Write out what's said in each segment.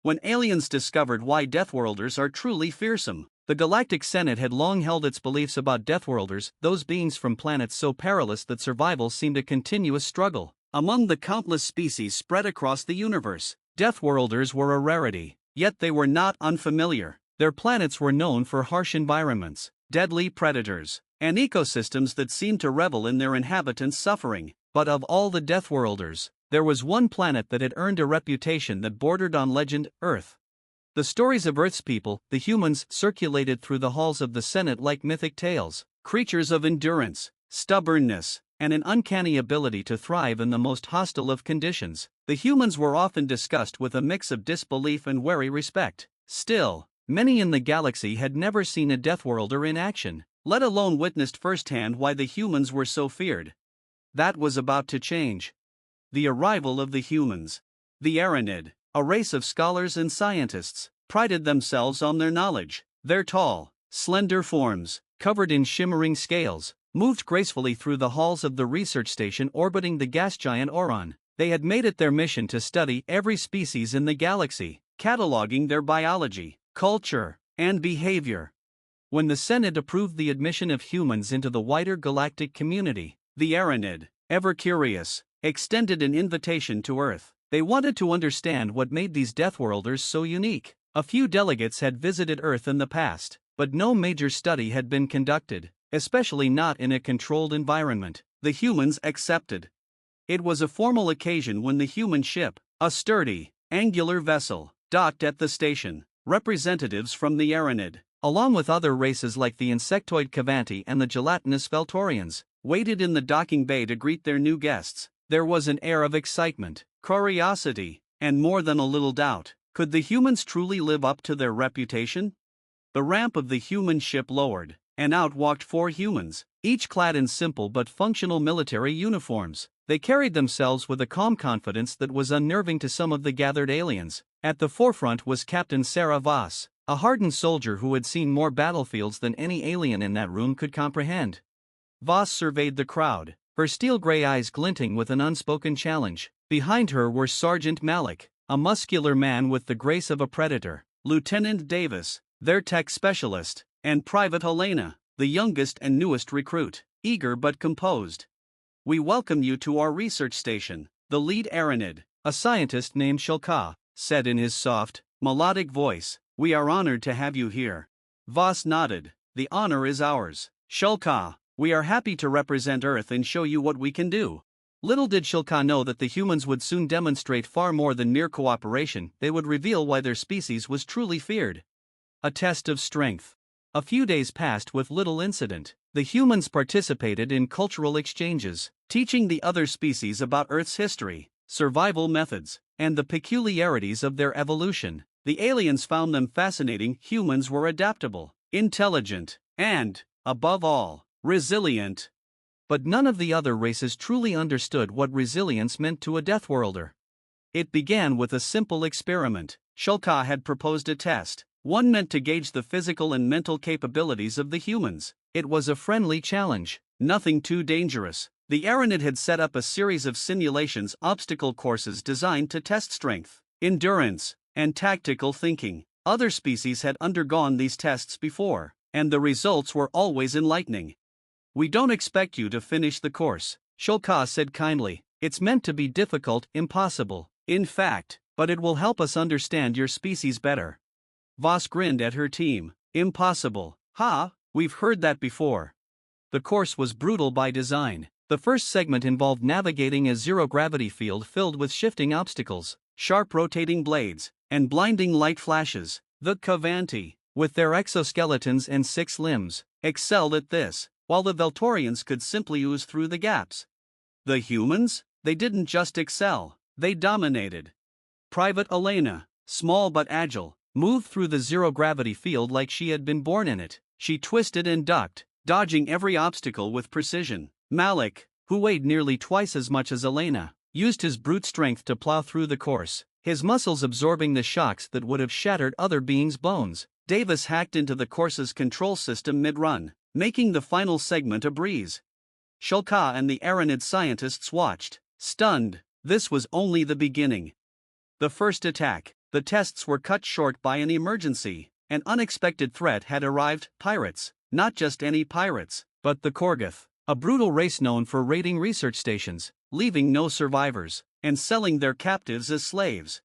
when aliens discovered why Deathworlders are truly fearsome. The Galactic Senate had long held its beliefs about Deathworlders, those beings from planets so perilous that survival seemed a continuous struggle. Among the countless species spread across the universe, Deathworlders were a rarity, yet they were not unfamiliar. Their planets were known for harsh environments, deadly predators, and ecosystems that seemed to revel in their inhabitants' suffering. But of all the Deathworlders, there was one planet that had earned a reputation that bordered on legend: Earth. The stories of Earth's people, the humans, circulated through the halls of the Senate like mythic tales, creatures of endurance, stubbornness, and an uncanny ability to thrive in the most hostile of conditions. The humans were often discussed with a mix of disbelief and wary respect. Still, many in the galaxy had never seen a Deathworlder in action, let alone witnessed firsthand why the humans were so feared. That was about to change. The arrival of the humans. The Aranid, a race of scholars and scientists, prided themselves on their knowledge. Their tall, slender forms, covered in shimmering scales, moved gracefully through the halls of the research station orbiting the gas giant Orion. They had made it their mission to study every species in the galaxy, cataloging their biology, culture, and behavior. When the Senate approved the admission of humans into the wider galactic community, the Aranid, ever curious, extended an invitation to Earth. They wanted to understand what made these Deathworlders so unique. A few delegates had visited Earth in the past, but no major study had been conducted, especially not in a controlled environment. The humans accepted. It was a formal occasion when the human ship, a sturdy, angular vessel, docked at the station. Representatives from the Aranid, along with other races like the insectoid Cavanti and the gelatinous Veltorians, waited in the docking bay to greet their new guests. There was an air of excitement, curiosity, and more than a little doubt. Could the humans truly live up to their reputation? The ramp of the human ship lowered, and out walked 4 humans, each clad in simple but functional military uniforms. They carried themselves with a calm confidence that was unnerving to some of the gathered aliens. At the forefront was Captain Sarah Voss, a hardened soldier who had seen more battlefields than any alien in that room could comprehend. Voss surveyed the crowd, her steel-gray eyes glinting with an unspoken challenge. Behind her were Sergeant Malik, a muscular man with the grace of a predator, Lieutenant Davis, their tech specialist, and Private Helena, the youngest and newest recruit, eager but composed. "We welcome you to our research station," the lead Aranid, a scientist named Shulka, said in his soft, melodic voice. "We are honored to have you here." Voss nodded. "The honor is ours, Shulka. We are happy to represent Earth and show you what we can do." Little did Shulka know that the humans would soon demonstrate far more than mere cooperation. They would reveal why their species was truly feared. A test of strength. A few days passed with little incident. The humans participated in cultural exchanges, teaching the other species about Earth's history, survival methods, and the peculiarities of their evolution. The aliens found them fascinating. Humans were adaptable, intelligent, and, above all, resilient. But none of the other races truly understood what resilience meant to a Deathworlder. It began with a simple experiment. Shulka had proposed a test, one meant to gauge the physical and mental capabilities of the humans. It was a friendly challenge, nothing too dangerous. The Aranid had set up a series of simulations, obstacle courses designed to test strength, endurance, and tactical thinking. Other species had undergone these tests before, and the results were always enlightening. "We don't expect you to finish the course," Shulka said kindly. "It's meant to be difficult, impossible, in fact, but it will help us understand your species better." Voss grinned at her team. "Impossible, huh? We've heard that before." The course was brutal by design. The first segment involved navigating a zero-gravity field filled with shifting obstacles, sharp rotating blades, and blinding light flashes. The Cavanti, with their exoskeletons and 6 limbs, excelled at this, while the Veltorians could simply ooze through the gaps. The humans? They didn't just excel, they dominated. Private Elena, small but agile, moved through the zero-gravity field like she had been born in it. She twisted and ducked, dodging every obstacle with precision. Malik, who weighed nearly twice as much as Elena, used his brute strength to plow through the course, his muscles absorbing the shocks that would have shattered other beings' bones. Davis hacked into the course's control system mid-run, making the final segment a breeze. Shulka and the Aranid scientists watched, stunned. This was only the beginning. The first attack, The tests were cut short by an emergency. An unexpected threat had arrived: pirates. Not just any pirates, but the Korgoth, a brutal race known for raiding research stations, leaving no survivors, and selling their captives as slaves.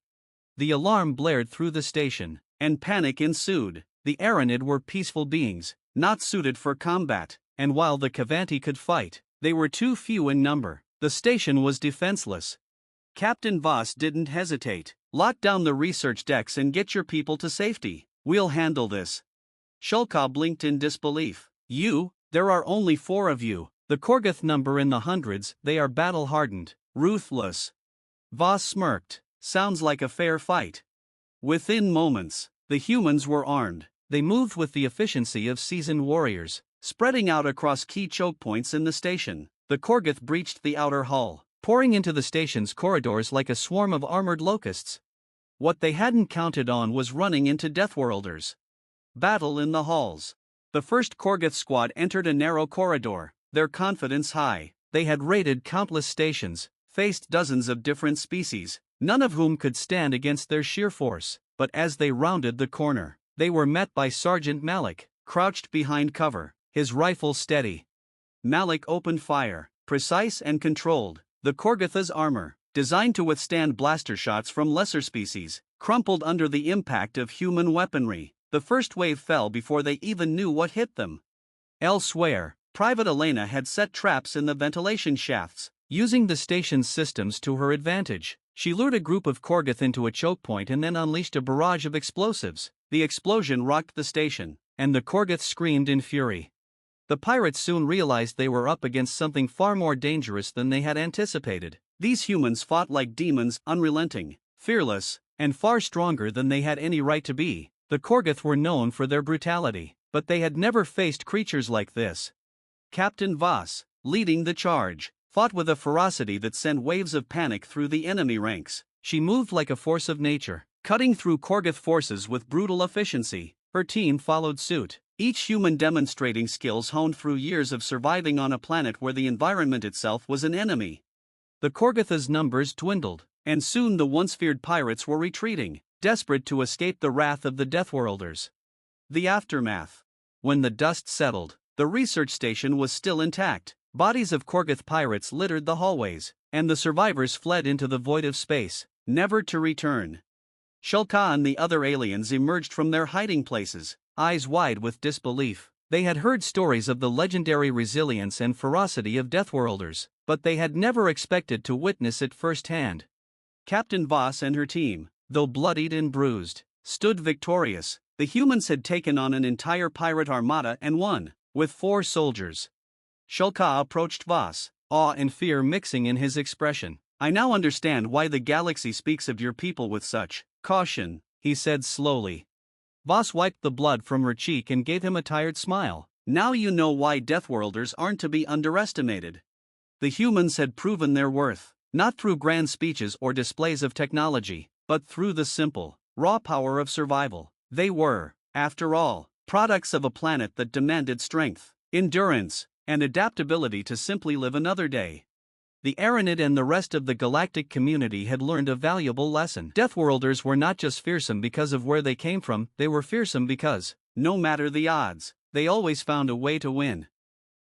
The alarm blared through the station, and panic ensued. The Aranid were peaceful beings, not suited for combat, and while the Kavanti could fight, they were too few in number. The station was defenseless. Captain Voss didn't hesitate. Lock down the research decks and get your people to safety. We'll handle this. Shulka blinked in disbelief. You? There are only 4 of you. The Korgoth number in the hundreds. They are battle-hardened, ruthless. Voss smirked. Sounds like a fair fight. Within moments, the humans were armed. They moved with the efficiency of seasoned warriors, spreading out across key choke points in the station. The Korgoth breached the outer hull, pouring into the station's corridors like a swarm of armored locusts. What they hadn't counted on was running into Deathworlders. Battle in the halls. The first Korgoth squad entered a narrow corridor, their confidence high. They had raided countless stations, faced dozens of different species, none of whom could stand against their sheer force. But as they rounded the corner, they were met by Sergeant Malik, crouched behind cover, his rifle steady. Malik opened fire, precise and controlled. The Korgotha's armor, designed to withstand blaster shots from lesser species, crumpled under the impact of human weaponry. The first wave fell before they even knew what hit them. Elsewhere, Private Elena had set traps in the ventilation shafts, using the station's systems to her advantage. She lured a group of Korgoth into a choke point and then unleashed a barrage of explosives. The explosion rocked the station, and the Korgoth screamed in fury. The pirates soon realized they were up against something far more dangerous than they had anticipated. These humans fought like demons, unrelenting, fearless, and far stronger than they had any right to be. The Korgoth were known for their brutality, but they had never faced creatures like this. Captain Voss, leading the charge, fought with a ferocity that sent waves of panic through the enemy ranks. She moved like a force of nature, cutting through Korgoth forces with brutal efficiency. Her team followed suit, each human demonstrating skills honed through years of surviving on a planet where the environment itself was an enemy. The Korgotha's numbers dwindled, and soon the once feared pirates were retreating, desperate to escape the wrath of the Deathworlders. The aftermath. When the dust settled, the research station was still intact. Bodies of Korgoth pirates littered the hallways, and the survivors fled into the void of space, never to return. Shulka and the other aliens emerged from their hiding places, eyes wide with disbelief. They had heard stories of the legendary resilience and ferocity of Deathworlders, but they had never expected to witness it firsthand. Captain Voss and her team, though bloodied and bruised, stood victorious. The humans had taken on an entire pirate armada and won, with 4 soldiers. Shulka approached Voss, awe and fear mixing in his expression. I now understand why the galaxy speaks of your people with such caution, he said slowly. Voss wiped the blood from her cheek and gave him a tired smile. Now you know why Deathworlders aren't to be underestimated. The humans had proven their worth, not through grand speeches or displays of technology, but through the simple, raw power of survival. They were, after all, products of a planet that demanded strength, endurance, and adaptability to simply live another day. The Aranid and the rest of the galactic community had learned a valuable lesson. Deathworlders were not just fearsome because of where they came from, they were fearsome because, no matter the odds, they always found a way to win.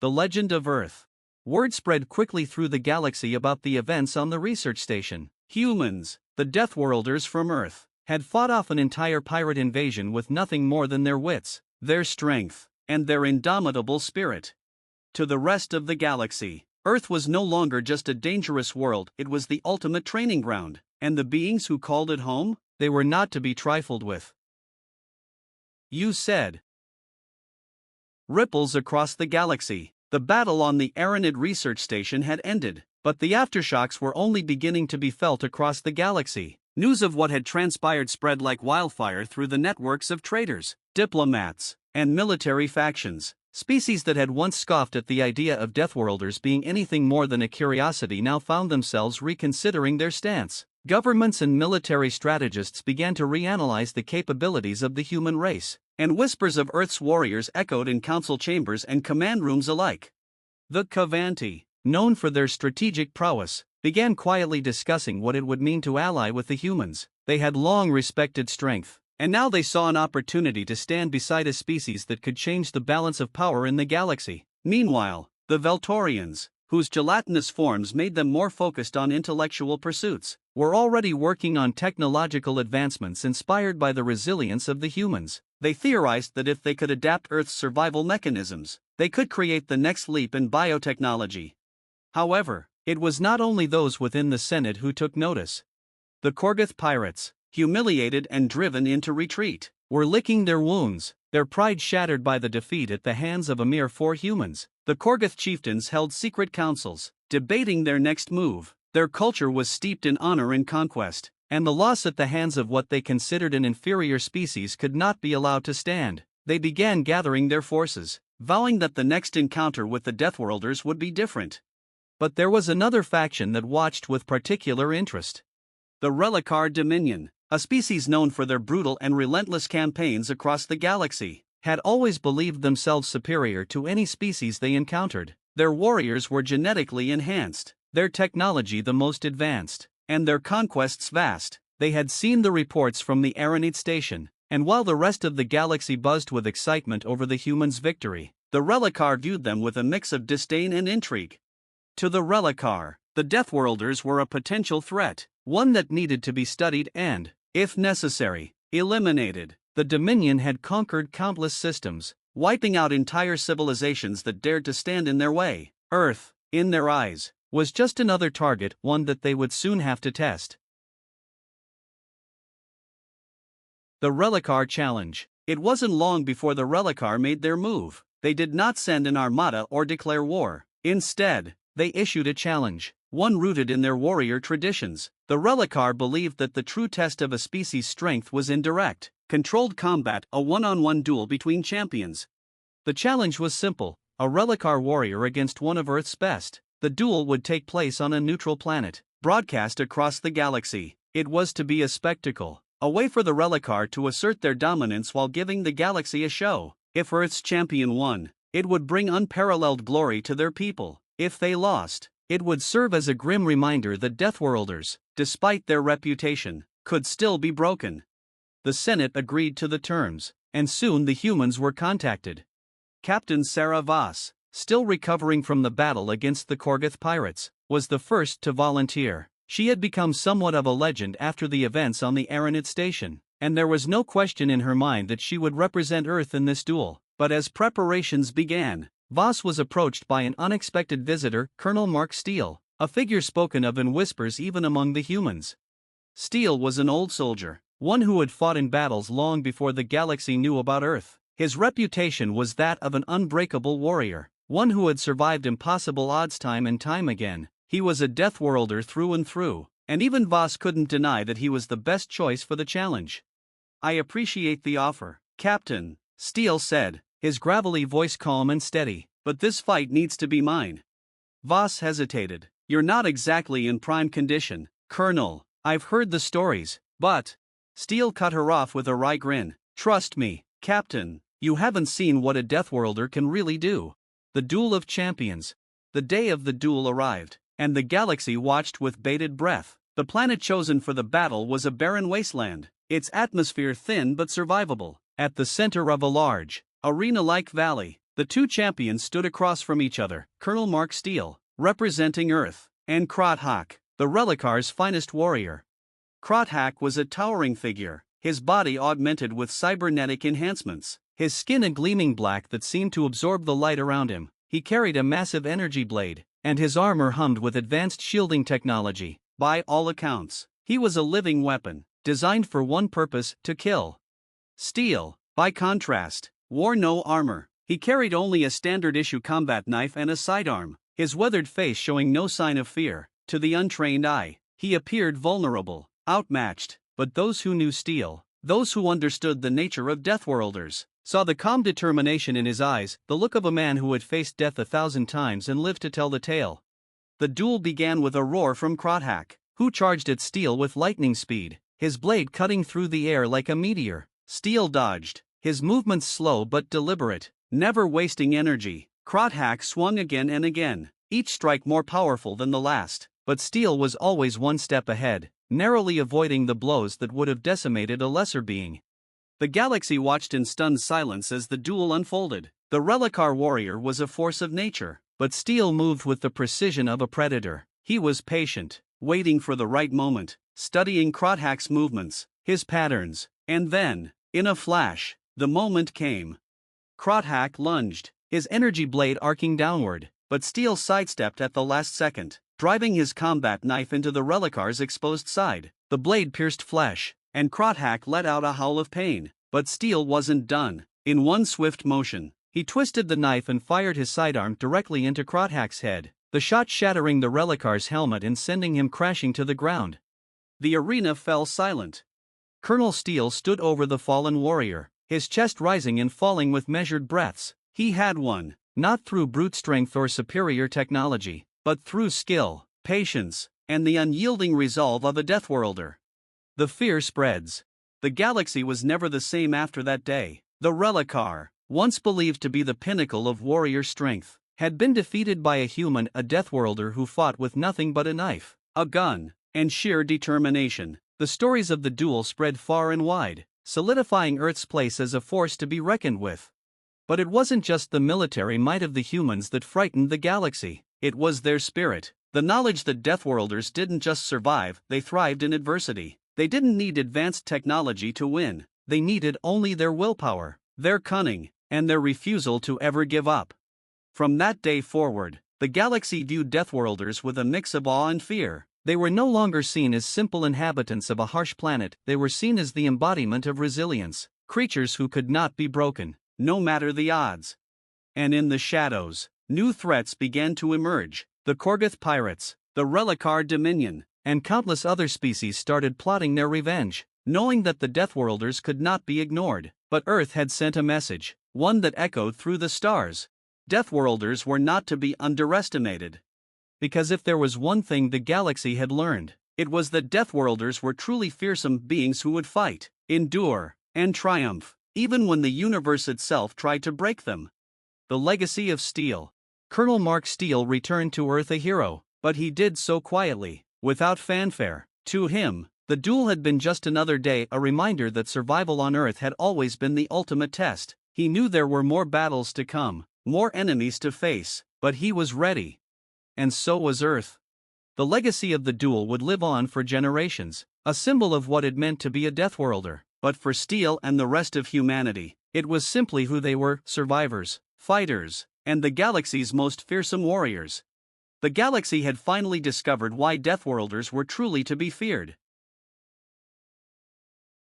The legend of Earth. Word spread quickly through the galaxy about the events on the research station. Humans, the Deathworlders from Earth, had fought off an entire pirate invasion with nothing more than their wits, their strength, and their indomitable spirit. To the rest of the galaxy, Earth was no longer just a dangerous world, it was the ultimate training ground, and the beings who called it home, they were not to be trifled with. You said. Ripples across the galaxy. The battle on the Aranid research station had ended, but the aftershocks were only beginning to be felt across the galaxy. News of what had transpired spread like wildfire through the networks of traders, diplomats, and military factions. Species that had once scoffed at the idea of Deathworlders being anything more than a curiosity now found themselves reconsidering their stance. Governments and military strategists began to reanalyze the capabilities of the human race, and whispers of Earth's warriors echoed in council chambers and command rooms alike. The Kavanti, known for their strategic prowess, began quietly discussing what it would mean to ally with the humans. They had long respected strength, and now they saw an opportunity to stand beside a species that could change the balance of power in the galaxy. Meanwhile, the Veltorians, whose gelatinous forms made them more focused on intellectual pursuits, were already working on technological advancements inspired by the resilience of the humans. They theorized that if they could adapt Earth's survival mechanisms, they could create the next leap in biotechnology. However, it was not only those within the Senate who took notice. The Korgoth pirates, humiliated and driven into retreat, were licking their wounds, their pride shattered by the defeat at the hands of a mere 4 humans. The Korgoth chieftains held secret councils, debating their next move. Their culture was steeped in honor and conquest, and the loss at the hands of what they considered an inferior species could not be allowed to stand. They began gathering their forces, vowing that the next encounter with the Deathworlders would be different. But there was another faction that watched with particular interest. The Relicar Dominion, a species known for their brutal and relentless campaigns across the galaxy, had always believed themselves superior to any species they encountered. Their warriors were genetically enhanced, their technology the most advanced, and their conquests vast. They had seen the reports from the Aranite station, and while the rest of the galaxy buzzed with excitement over the humans' victory, the Relicar viewed them with a mix of disdain and intrigue. To the Relicar, the Deathworlders were a potential threat, one that needed to be studied and, if necessary, eliminated. The Dominion had conquered countless systems, wiping out entire civilizations that dared to stand in their way. Earth, in their eyes, was just another target, one that they would soon have to test. The Relicar Challenge. It wasn't long before the Relicar made their move. They did not send an armada or declare war. Instead, they issued a challenge, one rooted in their warrior traditions. The Relicar believed that the true test of a species' strength was in direct, controlled combat, a one-on-one duel between champions. The challenge was simple, a Relicar warrior against one of Earth's best. The duel would take place on a neutral planet, broadcast across the galaxy. It was to be a spectacle, a way for the Relicar to assert their dominance while giving the galaxy a show. If Earth's champion won, it would bring unparalleled glory to their people. If they lost, it would serve as a grim reminder that Deathworlders, despite their reputation, could still be broken. The Senate agreed to the terms, and soon the humans were contacted. Captain Sarah Voss, still recovering from the battle against the Korgoth pirates, was the first to volunteer. She had become somewhat of a legend after the events on the Aranite station, and there was no question in her mind that she would represent Earth in this duel. But as preparations began, Voss was approached by an unexpected visitor, Colonel Mark Steele, a figure spoken of in whispers even among the humans. Steele was an old soldier, one who had fought in battles long before the galaxy knew about Earth. His reputation was that of an unbreakable warrior, one who had survived impossible odds time and time again. He was a Deathworlder through and through, and even Voss couldn't deny that he was the best choice for the challenge. "I appreciate the offer, Captain," Steele said, his gravelly voice calm and steady, "but this fight needs to be mine." Voss hesitated. "You're not exactly in prime condition, Colonel. I've heard the stories, but..." Steele cut her off with a wry grin. "Trust me, Captain, you haven't seen what a Deathworlder can really do." The duel of champions. The day of the duel arrived, and the galaxy watched with bated breath. The planet chosen for the battle was a barren wasteland, its atmosphere thin but survivable. At the center of a large, arena-like valley, the two champions stood across from each other, Colonel Mark Steele, representing Earth, and Krothak, the Relicar's finest warrior. Krothak was a towering figure, his body augmented with cybernetic enhancements, his skin a gleaming black that seemed to absorb the light around him. He carried a massive energy blade, and his armor hummed with advanced shielding technology. By all accounts, he was a living weapon, designed for one purpose, to kill. Steele, by contrast, wore no armor. He carried only a standard-issue combat knife and a sidearm, his weathered face showing no sign of fear. To the untrained eye, he appeared vulnerable, outmatched, but those who knew Steele, those who understood the nature of Deathworlders, saw the calm determination in his eyes, the look of a man who had faced death 1,000 times and lived to tell the tale. The duel began with a roar from Krothak, who charged at Steele with lightning speed, his blade cutting through the air like a meteor. Steele dodged, his movements slow but deliberate, never wasting energy. Krothak swung again and again, each strike more powerful than the last, but Steele was always one step ahead. narrowly avoiding the blows that would have decimated a lesser being. The galaxy watched in stunned silence as the duel unfolded. The Relicar warrior was a force of nature, but Steel moved with the precision of a predator. He was patient, waiting for the right moment, studying Krothak's movements, his patterns, and then, in a flash, the moment came. Krothak lunged, his energy blade arcing downward, but Steel sidestepped at the last second, driving his combat knife into the Relicar's exposed side. The blade pierced flesh, and Krothak let out a howl of pain. But Steel wasn't done. In one swift motion, he twisted the knife and fired his sidearm directly into Krothak's head, the shot shattering the Relicar's helmet and sending him crashing to the ground. The arena fell silent. Colonel Steel stood over the fallen warrior, his chest rising and falling with measured breaths. He had won, not through brute strength or superior technology, but through skill, patience, and the unyielding resolve of a Deathworlder. The fear spreads. The galaxy was never the same after that day. The Relicar, once believed to be the pinnacle of warrior strength, had been defeated by a human, a Deathworlder who fought with nothing but a knife, a gun, and sheer determination. The stories of the duel spread far and wide, solidifying Earth's place as a force to be reckoned with. But it wasn't just the military might of the humans that frightened the galaxy. It was their spirit, the knowledge that Deathworlders didn't just survive, they thrived in adversity. They didn't need advanced technology to win, they needed only their willpower, their cunning, and their refusal to ever give up. From that day forward, the galaxy viewed Deathworlders with a mix of awe and fear. They were no longer seen as simple inhabitants of a harsh planet, they were seen as the embodiment of resilience, creatures who could not be broken, no matter the odds. And in the shadows, new threats began to emerge. The Korgoth pirates, the Relicar Dominion, and countless other species started plotting their revenge, knowing that the Deathworlders could not be ignored. But Earth had sent a message, one that echoed through the stars. Deathworlders were not to be underestimated. Because if there was one thing the galaxy had learned, it was that Deathworlders were truly fearsome beings who would fight, endure, and triumph, even when the universe itself tried to break them. The legacy of Steel. Colonel Mark Steel returned to Earth a hero, but he did so quietly, without fanfare. To him, the duel had been just another day, a reminder that survival on Earth had always been the ultimate test. He knew there were more battles to come, more enemies to face, but he was ready. And so was Earth. The legacy of the duel would live on for generations, a symbol of what it meant to be a Deathworlder. But for Steel and the rest of humanity, it was simply who they were: survivors, fighters, and the galaxy's most fearsome warriors. The galaxy had finally discovered why Deathworlders were truly to be feared.